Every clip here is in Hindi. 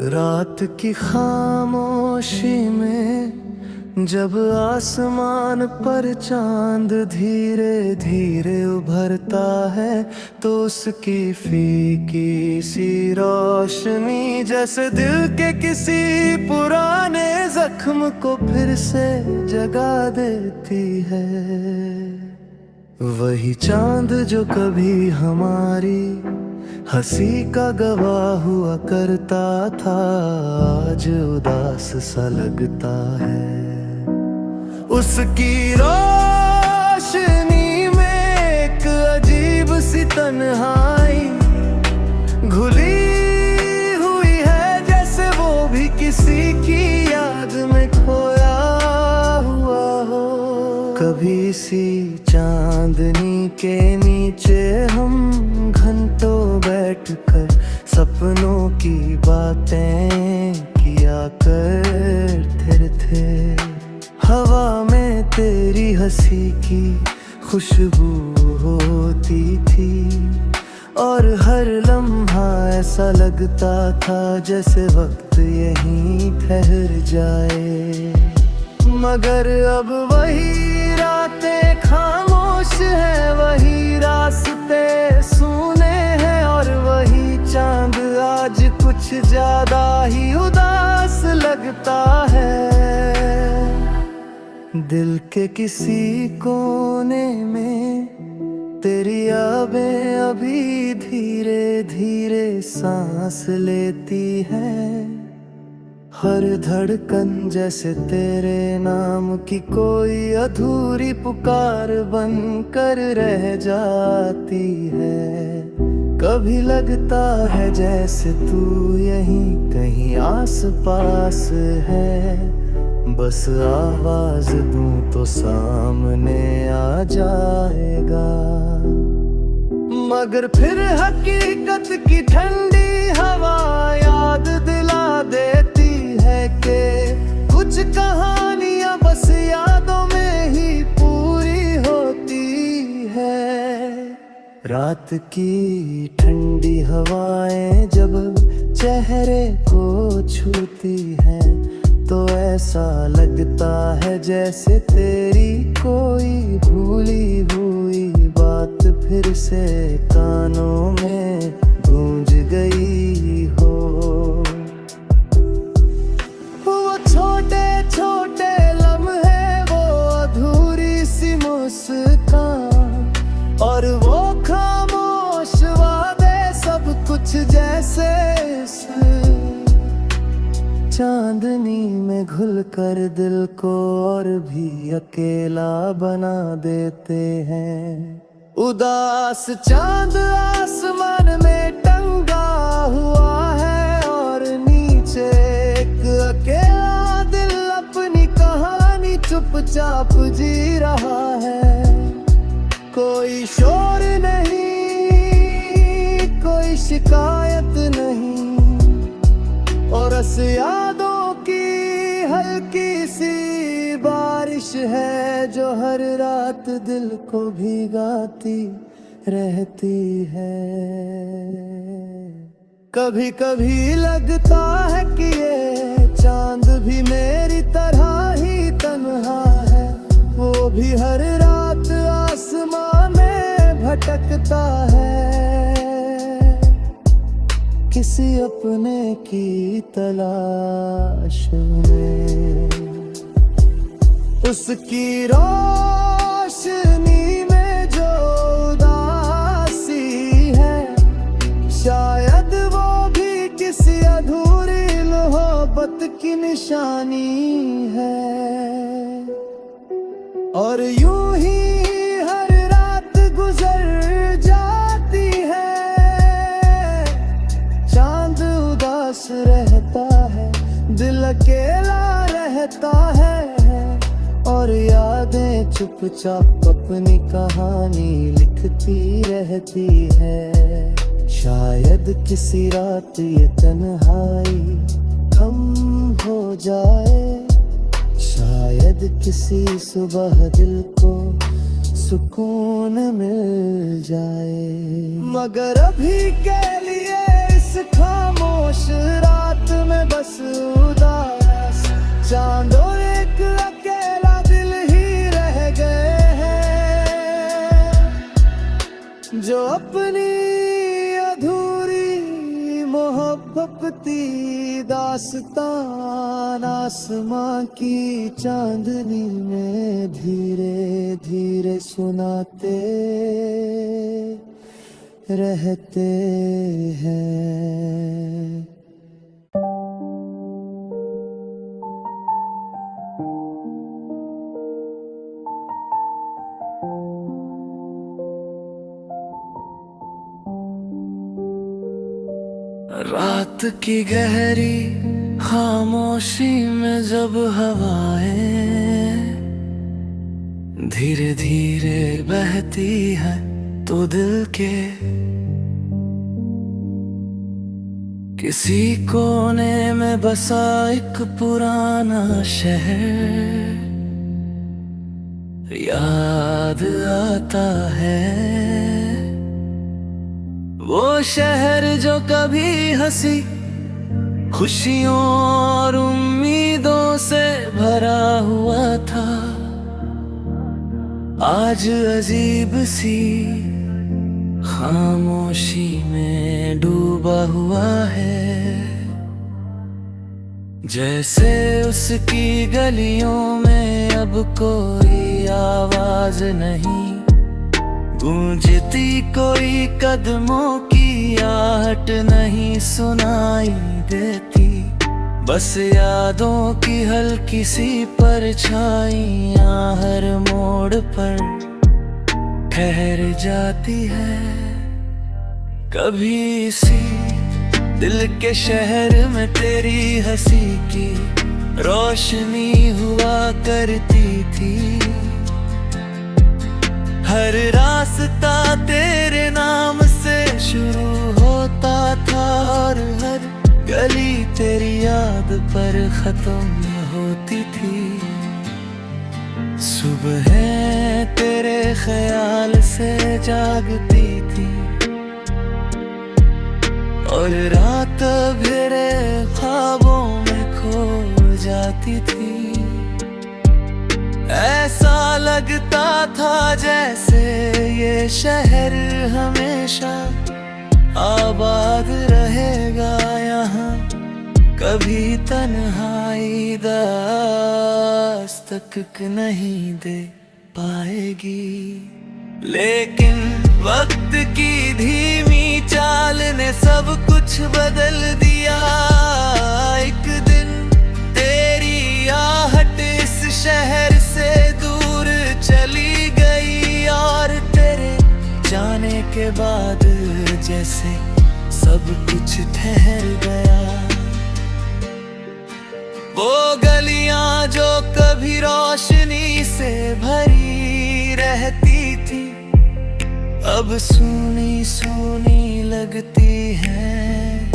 रात की खामोशी में जब आसमान पर चांद धीरे धीरे उभरता है, तो उसकी फीकी सी रोशनी जैसे दिल के किसी पुराने जख्म को फिर से जगा देती है। वही चांद जो कभी हमारी हंसी का गवाह हुआ करता था, आज उदास सा लगता है। उसकी रोशनी में एक अजीब सी तन्हाई घुली हुई है, जैसे वो भी किसी की याद में खोया हुआ हो। कभी इसी चांदनी के नीचे हम घंटों बैठकर सपनों की बातें किया करते थे। हवा में तेरी हंसी की खुशबू होती थी, और हर लम्हा ऐसा लगता था जैसे वक्त यहीं ठहर जाए। मगर अब वही रातें खामोश है, वही रास्ते सूने हैं, और वही चांद आज कुछ ज्यादा ही उदास लगता है। दिल के किसी कोने में तेरी यादें अभी धीरे धीरे सांस लेती है। हर धड़कन जैसे तेरे नाम की कोई अधूरी पुकार बनकर रह जाती है। कभी लगता है जैसे तू यहीं कहीं आस पास है, बस आवाज दूं तो सामने आ जाएगा। मगर फिर हकीकत की ठंडी हवा याद दिला देती है कि कुछ कहानियां बस यादों में ही पूरी होती है। रात की ठंडी हवाएं जब चेहरे को छूती हैं, तो ऐसा लगता है जैसे तेरी कोई भूली हुई बात फिर से कानों में गूंज गई हो। वो छोटे छोटे लम्हे, वो अधूरी सी मुस्कान, और वो खामोश वादे, सब कुछ जैसे चांदनी में घुलकर दिल को और भी अकेला बना देते हैं। उदास चांद आसमान में टंगा हुआ है, और नीचे एक अकेला दिल अपनी कहानी चुपचाप जी रहा है। कोई शोर नहीं, कोई शिकायत नहीं, और बस यादों की हल्की सी बारिश है जो हर रात दिल को भिगाती रहती है। कभी कभी लगता है कि ये चांद भी मेरी तरह ही तन्हा है, वो भी हर रात आसमां में भटकता है, किसी अपने की तलाश में। उसकी रोशनी में जो उदासी है, शायद वो भी किसी अधूरी मोहब्बत की निशानी है। और यूं ही हर रात गुजर जाती है, चांद उदास रहता है, दिल अकेला रहता है, और यादें चुपचाप अपनी कहानी लिखती रहती है। शायद किसी रात ये तन्हाई कम हो जाए, शायद किसी सुबह दिल को सुकून मिल जाए। मगर अभी के लिए इस खामोश रात में थपथपती दास्तान आसमां की चांदनी में धीरे धीरे सुनाते रहते हैं। रात की गहरी खामोशी में जब हवाएं धीरे धीरे बहती है तो दिल के किसी कोने में बसा एक पुराना शहर याद आता है। वो शहर जो कभी हंसी खुशियों और उम्मीदों से भरा हुआ था, आज अजीब सी खामोशी में डूबा हुआ है। जैसे उसकी गलियों में अब कोई आवाज नहीं गूंजती, कोई कदमों की आहट नहीं सुनाई देती, बस यादों की हल्की सी परछाइयां हर मोड़ पर ठहर जाती है। कभी इसी दिल के शहर में तेरी हंसी की रोशनी हुआ करती थी, हर रास्ता तेरे नाम से शुरू होता था और हर गली तेरी याद पर खत्म होती थी। सुबह तेरे ख्याल से जागती थी और रात मेरे ख्वाबों में खो जाती थी। ऐसा लगता था जैसे ये शहर हमेशा आबाद रहेगा यहाँ, कभी तन्हाई दस्तक नहीं दे पाएगी। लेकिन वक्त की धीमी चाल ने सब कुछ बदल दिया। एक दिन तेरी आहट इस शहर से दूर चली गई और तेरे जाने के बाद जैसे सब कुछ ठहर गया। वो गलियां जो कभी रोशनी से भरी रहती थी अब सूनी सूनी लगती हैं।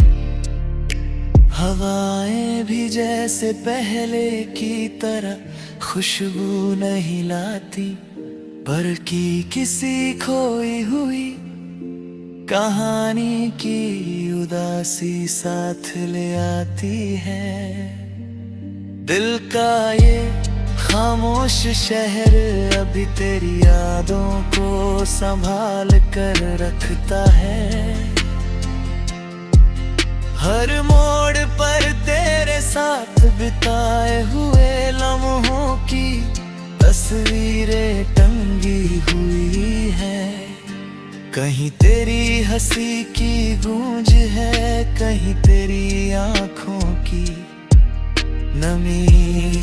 हवाएं भी जैसे पहले की तरह खुशबू नहीं लाती, बल्कि किसी खोई हुई कहानी की उदासी साथ ले आती है। दिल का ये खामोश शहर अभी तेरी यादों को संभाल कर रखता है। हर मोड़ पर तेरे साथ बिताए हुए लम्हों की तस्वीरें टंगी हुई है। कहीं तेरी हंसी की गूंज है, कहीं तेरी आंखों की नमी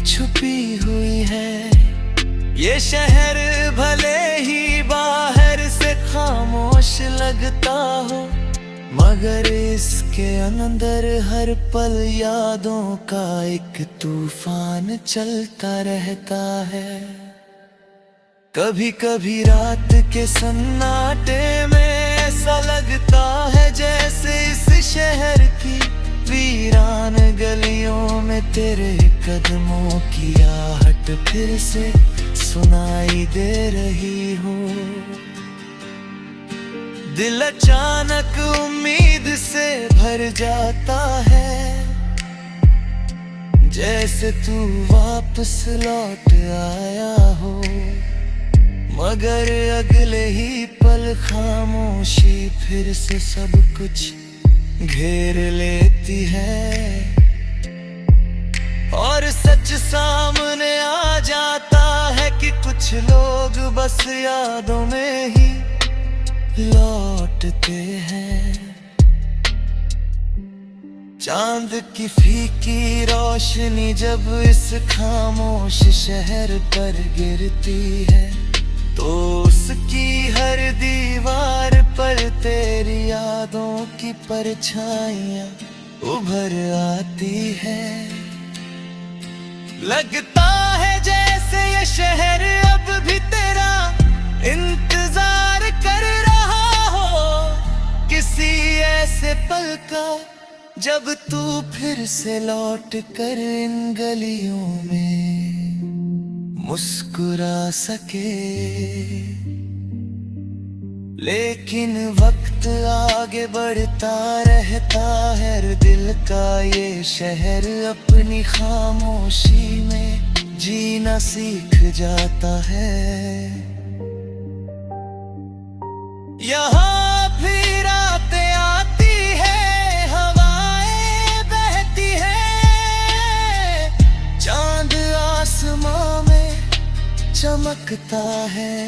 छुपी हुई है। ये शहर भले ही बाहर से खामोश लगता हो, मगर इसके अंदर हर पल यादों का एक तूफान चलता रहता है। कभी कभी रात के सन्नाटे में ऐसा लगता है जैसे इस शहर की वीरान गलियों में तेरे कदमों की आहट फिर से सुनाई दे रही हो। दिल अचानक उम्मीद से भर जाता है, जैसे तू वापस लौट आया हो, मगर अगले ही पल खामोशी फिर से सब कुछ घेर लेती है और सच सामने आ जाता है कि कुछ लोग बस यादों में ही लौटते हैं। चांद की फीकी रोशनी जब इस खामोश शहर पर गिरती है तो उसकी हर दीवार पर तेरी यादों की परछाइयां उभर आती है। लगता है जैसे ये शहर अब भी तेरा इंतजार कर रहा हो, किसी ऐसे पल का जब तू फिर से लौट कर इन गलियों में मुस्कुरा सके। लेकिन वक्त आगे बढ़ता रहता है, दिल का ये शहर अपनी खामोशी में जीना सीख जाता है। यहाँ भी रातें आती है, हवाएं बहती है, चांद आसमां में चमकता है,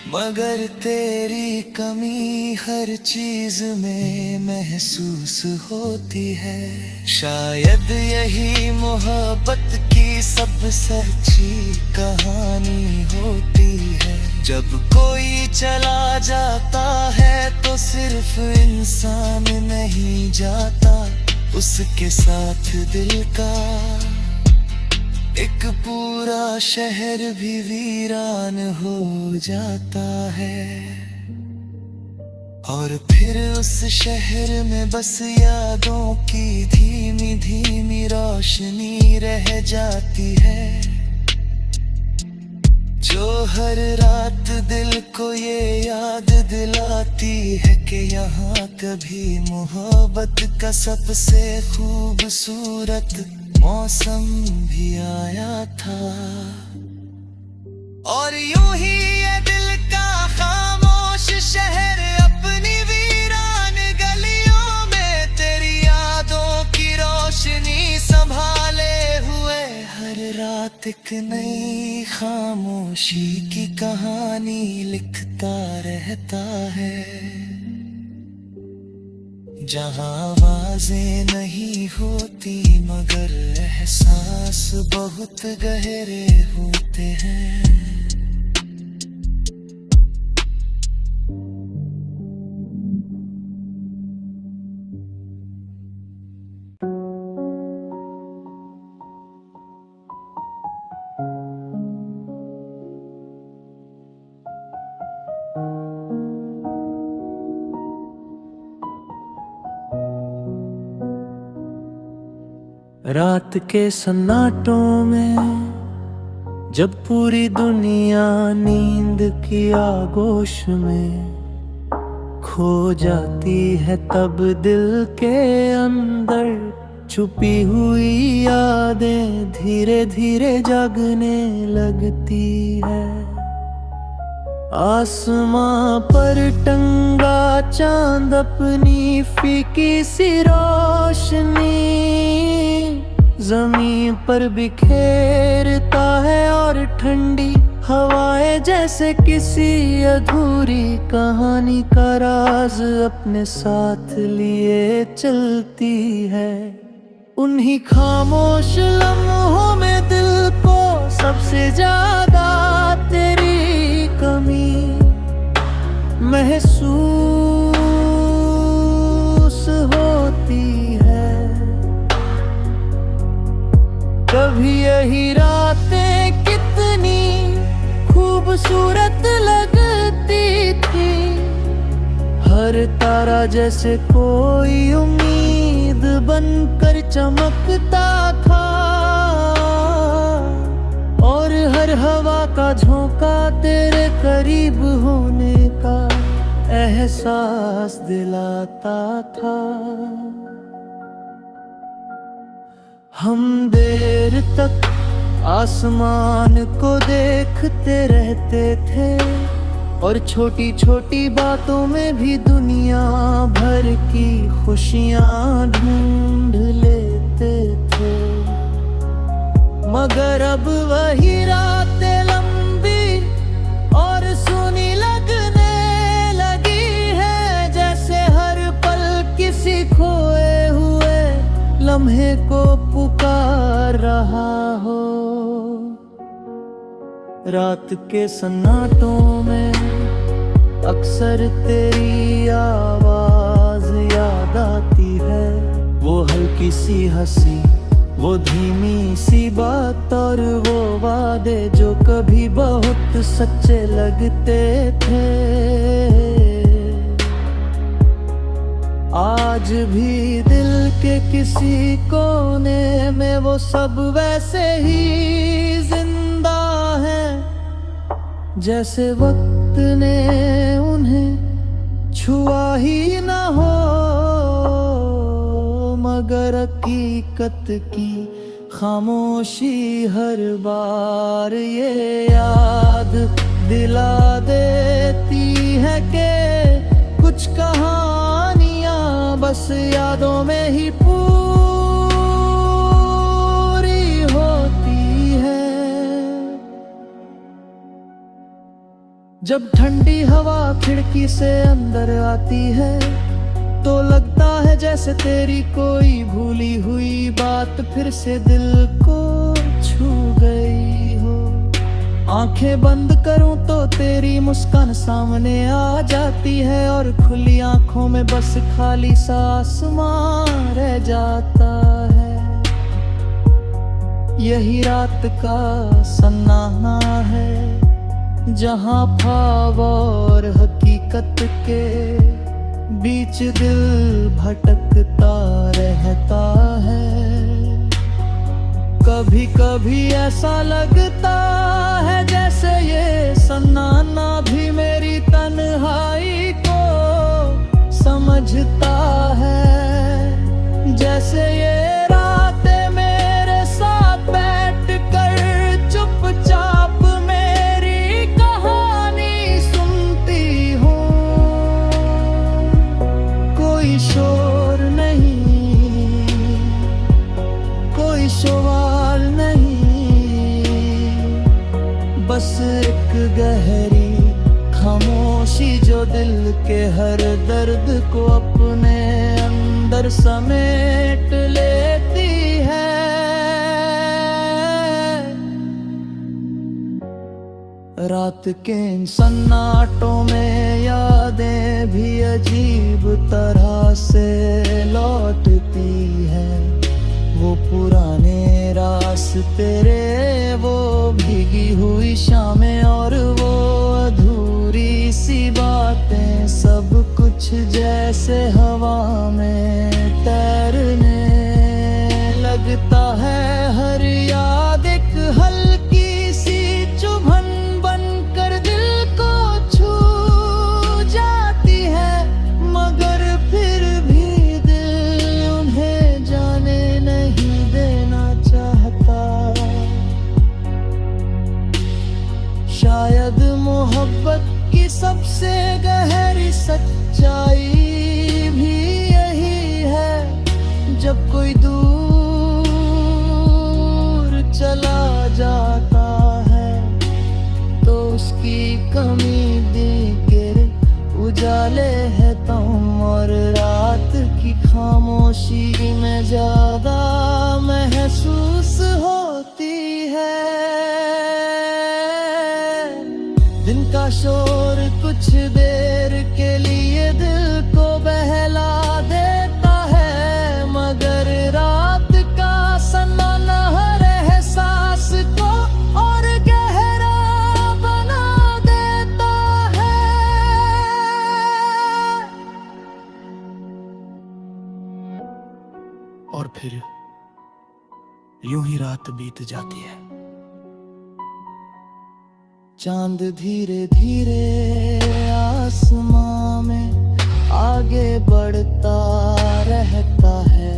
मगर तेरी कमी हर चीज में महसूस होती है। शायद यही मोहब्बत की सबसे अच्छी कहानी होती है। जब कोई चला जाता है तो सिर्फ इंसान नहीं जाता, उसके साथ दिल का एक पूरा शहर भी वीरान हो जाता है। और फिर उस शहर में बस यादों की धीमी धीमी रोशनी रह जाती है, जो हर रात दिल को ये याद दिलाती है कि यहाँ कभी मोहब्बत का सबसे खूबसूरत मौसम भी आया था। और यूं ही ये दिल का खामोश शहर अपनी वीरान गलियों में तेरी यादों की रोशनी संभाले हुए हर रात एक नई खामोशी की कहानी लिखता रहता है। जहाँ आवाजें नहीं होती मगर एहसास बहुत गहरे होते हैं। रात के सन्नाटों में जब पूरी दुनिया नींद की आगोश में खो जाती है, तब दिल के अंदर छुपी हुई यादें धीरे धीरे जागने लगती है। आसमां पर टंगा चांद अपनी फीकी सी रोशनी जमीन पर बिखेरता है और ठंडी हवाएं जैसे किसी अधूरी कहानी का राज अपने साथ लिए चलती है। उन्हीं खामोश लम्हों में दिल को सबसे ज्यादा तेरी कमी महसूस होती है। कभी यही रातें कितनी खूबसूरत लगती थी, हर तारा जैसे कोई उम्मीद बनकर चमकता था, और हर हवा का झोंका तेरे करीब होने का एहसास दिलाता था। हम देर तक आसमान को देखते रहते थे, और छोटी छोटी बातों में भी दुनिया भर की खुशियां ढूंढ लेते थे। मगर अब वही रातें लंबी और सुनी लगने लगी है, जैसे हर पल किसी खोए हुए लम्हे को पुकार रहा हो। रात के सन्नाटों में अक्सर तेरी आवाज याद आती है, वो हल्की सी हंसी, वो धीमी सी बात और वो वादे जो कभी बहुत सच्चे लगते थे। आज भी दिल के किसी कोने में वो सब वैसे ही जिंदा है, जैसे वक्त ने उन्हें छुआ ही न हो। मगर हकीकत की खामोशी हर बार ये याद दिला देती है कि कुछ कहानियां बस यादों में ही पूरी होती है। जब ठंडी हवा खिड़की से अंदर आती है तो लगता है जैसे तेरी कोई भूली हुई बात फिर से दिल को छू गई हो। आंखें बंद करूं तो तेरी मुस्कान सामने आ जाती है और खुली आंखों में बस खाली सा आसमां रह जाता है। यही रात का सन्नाटा है जहां ख्वाब और हकीकत के बीच दिल भटकता रहता है। कभी कभी ऐसा लगता है जैसे ये सन्नाटा भी मेरी तन्हाई को समझता है, जैसे ये रातें मेरे साथ बैठकर चुपचाप मेरी कहानी सुनती हूँ। कोई शोर नहीं, कोई सवाल नहीं, बस एक गहरी खामोशी जो दिल के हर दर्द को अपने अंदर समेट लेती है। रात के इन सन्नाटों में यादें भी अजीब तरह से लौटती है। वो पुराने रास्ते रे, वो भीगी हुई शामें और वो अधूरी सी बातें, सब कुछ जैसे हवा में तैरने लगता है। हर याद एक हल्की सी चुभन बनकर दिल को छू जाती है, मगर फिर भी दिल उन्हें जाने नहीं देना चाहता। शायद मोहब्बत की सबसे गहरी सच्चाई भी यही है, जब कोई दूर चला जाता है तो उसकी कमी दिखे उजाले है तुम, और रात की खामोशी में ज्यादा महसूस होती है। दिन का शोर कुछ देर के लिए दिल को बहला देता है, मगर रात का सन्नाटा हर एहसास को और गहरा बना देता है। और फिर यूं ही रात बीत जाती है। चांद धीरे धीरे आसमां में आगे बढ़ता रहता है,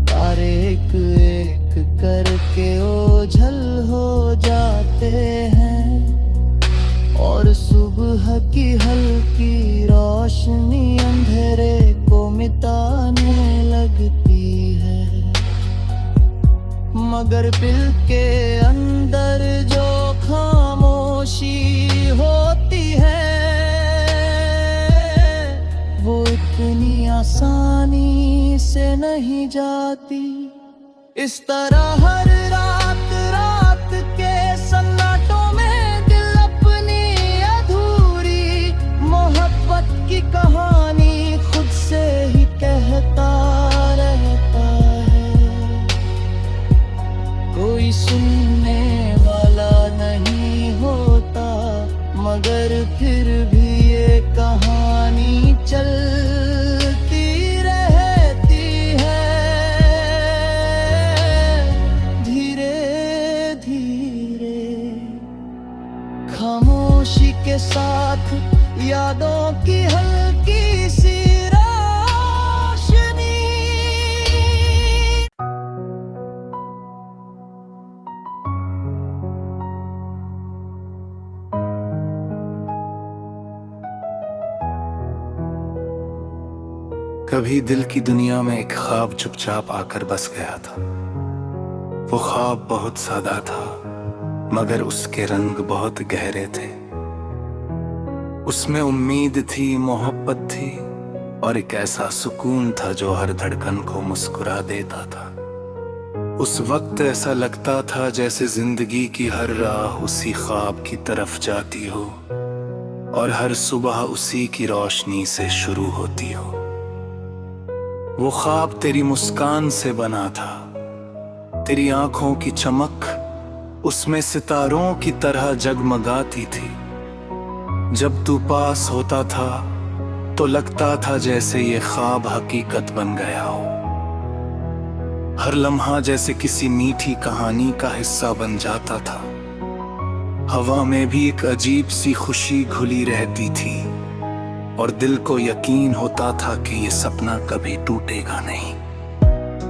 तारे एक एक करके ओझल हो जाते हैं और सुबह मगर दिल के अंदर जो खामोशी होती है वो इतनी आसानी से नहीं जाती। इस तरह हर रात रात के सन्नाटों में दिल अपनी अधूरी मोहब्बत की कहानी खुद से ही कहता रहता है। कोई सुनने वाला नहीं होता मगर फिर भी ये कहानी चलती रहती है। धीरे धीरे खामोशी के साथ यादों की हल्की सी रोशनी। कभी दिल की दुनिया में एक ख्वाब चुपचाप आकर बस गया था। वो ख्वाब बहुत सादा था मगर उसके रंग बहुत गहरे थे। उसमें उम्मीद थी, मोहब्बत थी और एक ऐसा सुकून था जो हर धड़कन को मुस्कुरा देता था। उस वक्त ऐसा लगता था जैसे जिंदगी की हर राह उसी ख्वाब की तरफ जाती हो और हर सुबह उसी की रोशनी से शुरू होती हो। वो ख्वाब तेरी मुस्कान से बना था, तेरी आंखों की चमक उसमें सितारों की तरह जगमगाती थी। जब तू पास होता था तो लगता था जैसे ये ख्वाब हकीकत बन गया हो। हर लम्हा जैसे किसी मीठी कहानी का हिस्सा बन जाता था। हवा में भी एक अजीब सी खुशी घुली रहती थी और दिल को यकीन होता था कि ये सपना कभी टूटेगा नहीं।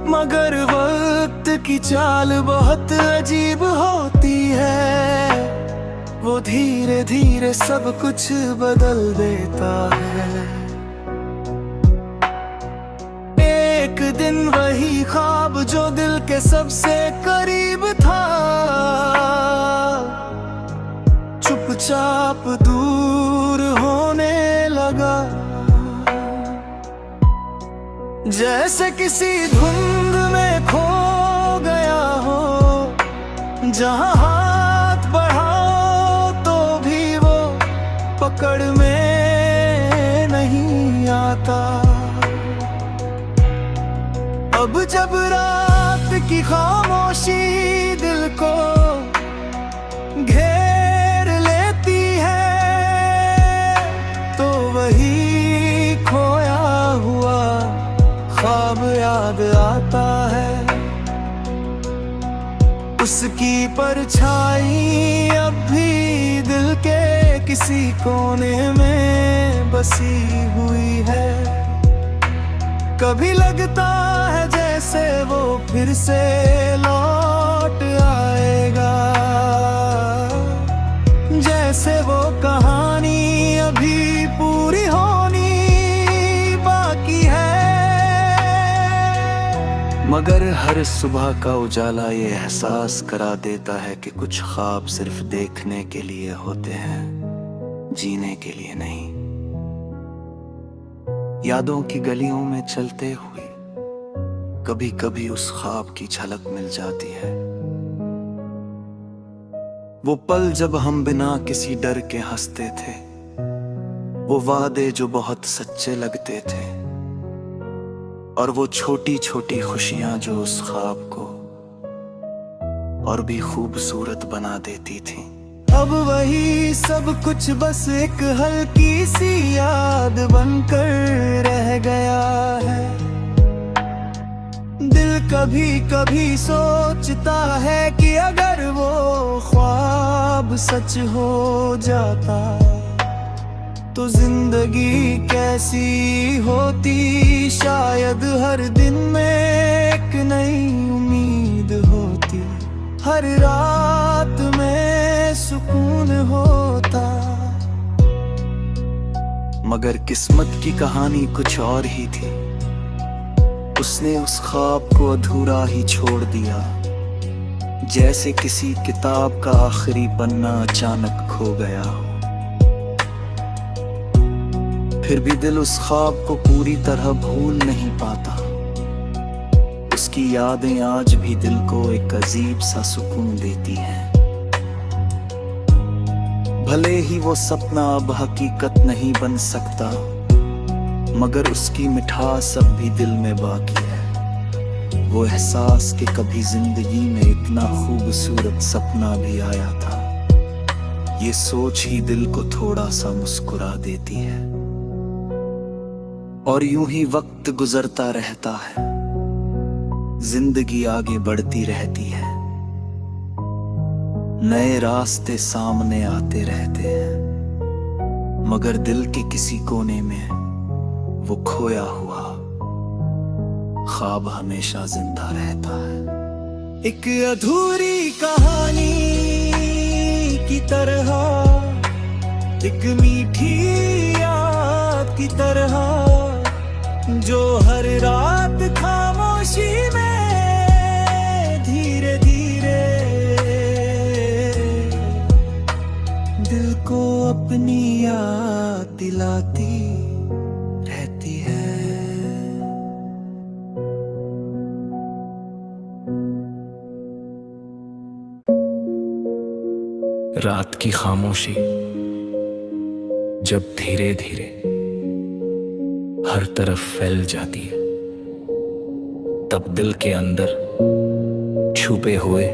मगर वक्त की चाल बहुत अजीब होती है, वो धीरे धीरे सब कुछ बदल देता है। एक दिन वही ख्वाब जो दिल के सबसे करीब था चुपचाप दूर होने लगा। जैसे किसी धुंध में खो गया हो, जहां हाथ बढ़ाओ तो भी वो पकड़ में नहीं आता। अब जब रात की खामोशी दिल को घेर लेती है तो वही खोया हुआ ख्वाब याद आता है। उसकी परछाई अब भी दिल के किसी कोने में बसी हुई है। कभी लगता है जैसे वो फिर से लौट आएगा, जैसे वो कहानी अभी पूरी होनी बाकी है। मगर हर सुबह का उजाला ये एहसास करा देता है कि कुछ ख्वाब सिर्फ देखने के लिए होते हैं, जीने के लिए नहीं। यादों की गलियों में चलते हुए कभी कभी उस ख्वाब की झलक मिल जाती है। वो पल जब हम बिना किसी डर के हंसते थे, वो वादे जो बहुत सच्चे लगते थे और वो छोटी छोटी खुशियां जो उस ख्वाब को और भी खूबसूरत बना देती थी। अब वही सब कुछ बस एक हल्की सी याद बनकर रह गया है। दिल कभी कभी सोचता है कि अगर वो ख्वाब सच हो जाता तो जिंदगी कैसी होती। शायद हर दिन में एक नई उम्मीद होती, हर रात में सुकून होता। मगर किस्मत की कहानी कुछ और ही थी। उसने उस ख्वाब को अधूरा ही छोड़ दिया जैसे किसी किताब का आखिरी पन्ना अचानक खो गया हो। फिर भी दिल उस ख्वाब को पूरी तरह भूल नहीं पाता। उसकी यादें आज भी दिल को एक अजीब सा सुकून देती हैं। भले ही वो सपना अब हकीकत नहीं बन सकता, मगर उसकी मिठास अब भी दिल में बाकी है। वो एहसास कि कभी जिंदगी में इतना खूबसूरत सपना भी आया था, ये सोच ही दिल को थोड़ा सा मुस्कुरा देती है। और यूं ही वक्त गुजरता रहता है, जिंदगी आगे बढ़ती रहती है, नए रास्ते सामने आते रहते हैं, मगर दिल के किसी कोने में वो खोया हुआ ख्वाब हमेशा जिंदा रहता है। एक अधूरी कहानी की तरह, एक मीठी याद की तरह, जो हर रात खामोशी में धीरे धीरे दिल को अपनी याद दिलाती रहती है। रात की खामोशी जब धीरे धीरे हर तरफ फैल जाती है, तब दिल के अंदर छुपे हुए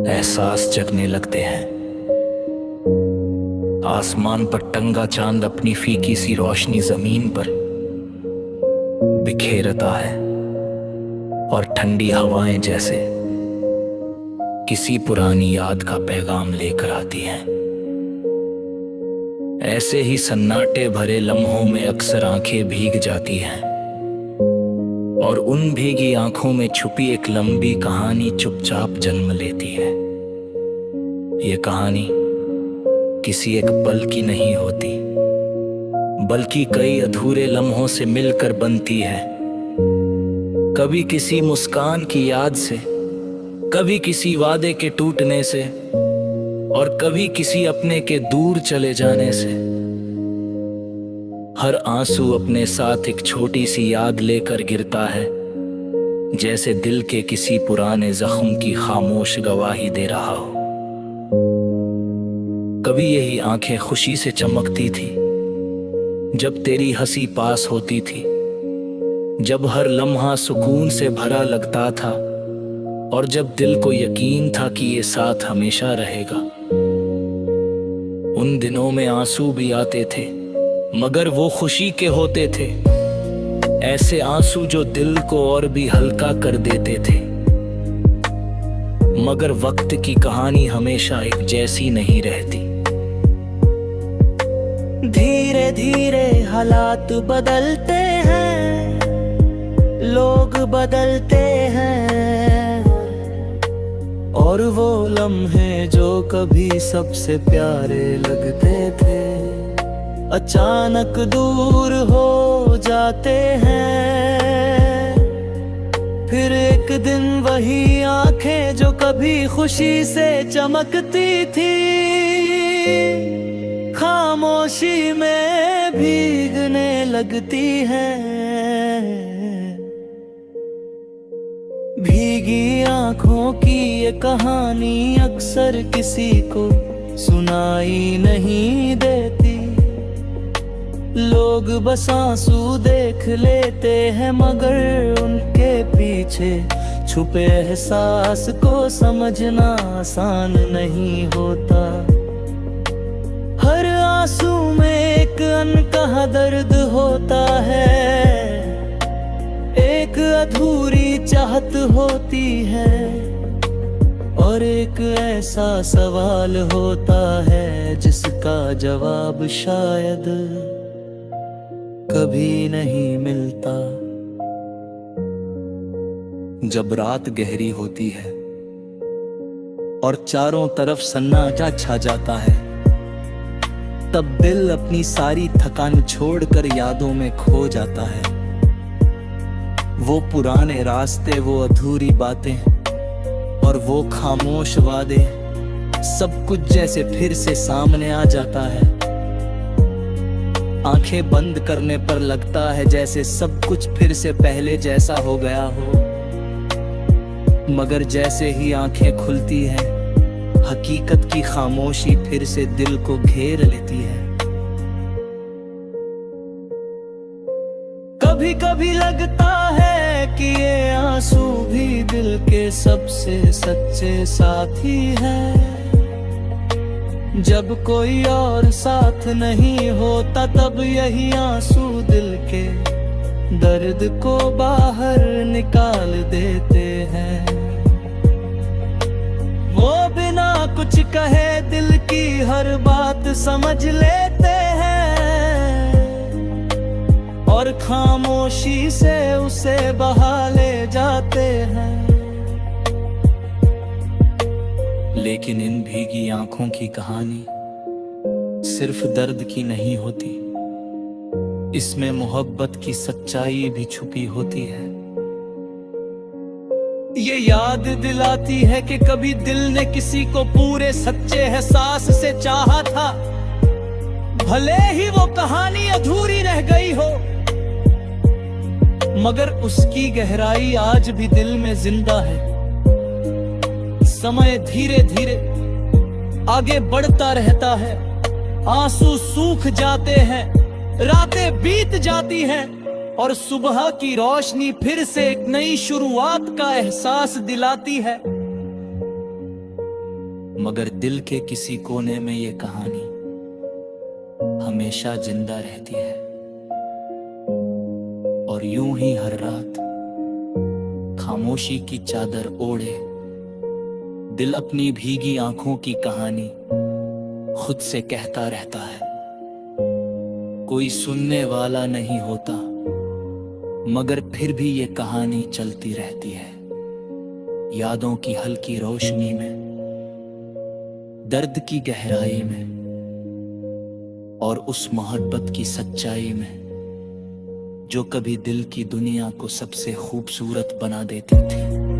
एहसास जगने लगते हैं। आसमान पर टंगा चांद अपनी फीकी सी रोशनी जमीन पर बिखेरता है, और ठंडी हवाएं जैसे किसी पुरानी याद का पैगाम लेकर आती हैं। ऐसे ही सन्नाटे भरे लम्हों में अक्सर आंखें भीग जाती हैं, और उन भीगी आंखों में छुपी एक लंबी कहानी चुपचाप जन्म लेती है। ये कहानी किसी एक पल की नहीं होती, बल्कि कई अधूरे लम्हों से मिलकर बनती है। कभी किसी मुस्कान की याद से, कभी किसी वादे के टूटने से, और कभी किसी अपने के दूर चले जाने से। हर आंसू अपने साथ एक छोटी सी याद लेकर गिरता है, जैसे दिल के किसी पुराने जख्म की खामोश गवाही दे रहा हो। कभी यही आंखें खुशी से चमकती थी जब तेरी हंसी पास होती थी, जब हर लम्हा सुकून से भरा लगता था, और जब दिल को यकीन था कि ये साथ हमेशा रहेगा। उन दिनों में आंसू भी आते थे, मगर वो खुशी के होते थे, ऐसे आंसू जो दिल को और भी हल्का कर देते थे। मगर वक्त की कहानी हमेशा एक जैसी नहीं रहती। धीरे धीरे हालात बदलते हैं, लोग बदलते हैं, और वो लम्हे जो कभी सबसे प्यारे लगते थे अचानक दूर हो जाते हैं। फिर एक दिन वही आंखें जो कभी खुशी से चमकती थी, खामोशी में भीगने लगती हैं। भीगी आंखों की ये कहानी अक्सर किसी को सुनाई नहीं देती। लोग बस आंसू देख लेते हैं, मगर उनके पीछे छुपे एहसास को समझना आसान नहीं होता। हर आंसू में एक अनकहा दर्द होता है, एक अधूरी चाहत होती है, और एक ऐसा सवाल होता है जिसका जवाब शायद कभी नहीं मिलता। जब रात गहरी होती है और चारों तरफ सन्नाटा छा जाता है, तब दिल अपनी सारी थकान छोड़कर यादों में खो जाता है। वो पुराने रास्ते, वो अधूरी बातें, और वो खामोश वादे, सब कुछ जैसे फिर से सामने आ जाता है। आंखें बंद करने पर लगता है जैसे सब कुछ फिर से पहले जैसा हो गया हो, मगर जैसे ही आंखें खुलती हैं, हकीकत की खामोशी फिर से दिल को घेर लेती है। कभी कभी लगता है कि ये आंसू भी दिल के सबसे सच्चे साथी हैं। जब कोई और साथ नहीं होता तब यही आंसू दिल के दर्द को बाहर निकाल देते हैं। वो बिना कुछ कहे दिल की हर बात समझ लेते हैं और खामोशी से उसे बहा ले जाते हैं। लेकिन इन भीगी आंखों की कहानी सिर्फ दर्द की नहीं होती, इसमें मोहब्बत की सच्चाई भी छुपी होती है। ये याद दिलाती है कि कभी दिल ने किसी को पूरे सच्चे एहसास से चाहा था, भले ही वो कहानी अधूरी रह गई हो, मगर उसकी गहराई आज भी दिल में जिंदा है। समय धीरे धीरे आगे बढ़ता रहता है, आंसू सूख जाते हैं, रातें बीत जाती हैं और सुबह की रोशनी फिर से एक नई शुरुआत का एहसास दिलाती है। मगर दिल के किसी कोने में ये कहानी हमेशा जिंदा रहती है और यूं ही हर रात खामोशी की चादर ओढ़े दिल अपनी भीगी आंखों की कहानी खुद से कहता रहता है। कोई सुनने वाला नहीं होता, मगर फिर भी ये कहानी चलती रहती है, यादों की हल्की रोशनी में, दर्द की गहराई में और उस मोहब्बत की सच्चाई में जो कभी दिल की दुनिया को सबसे खूबसूरत बना देती थी।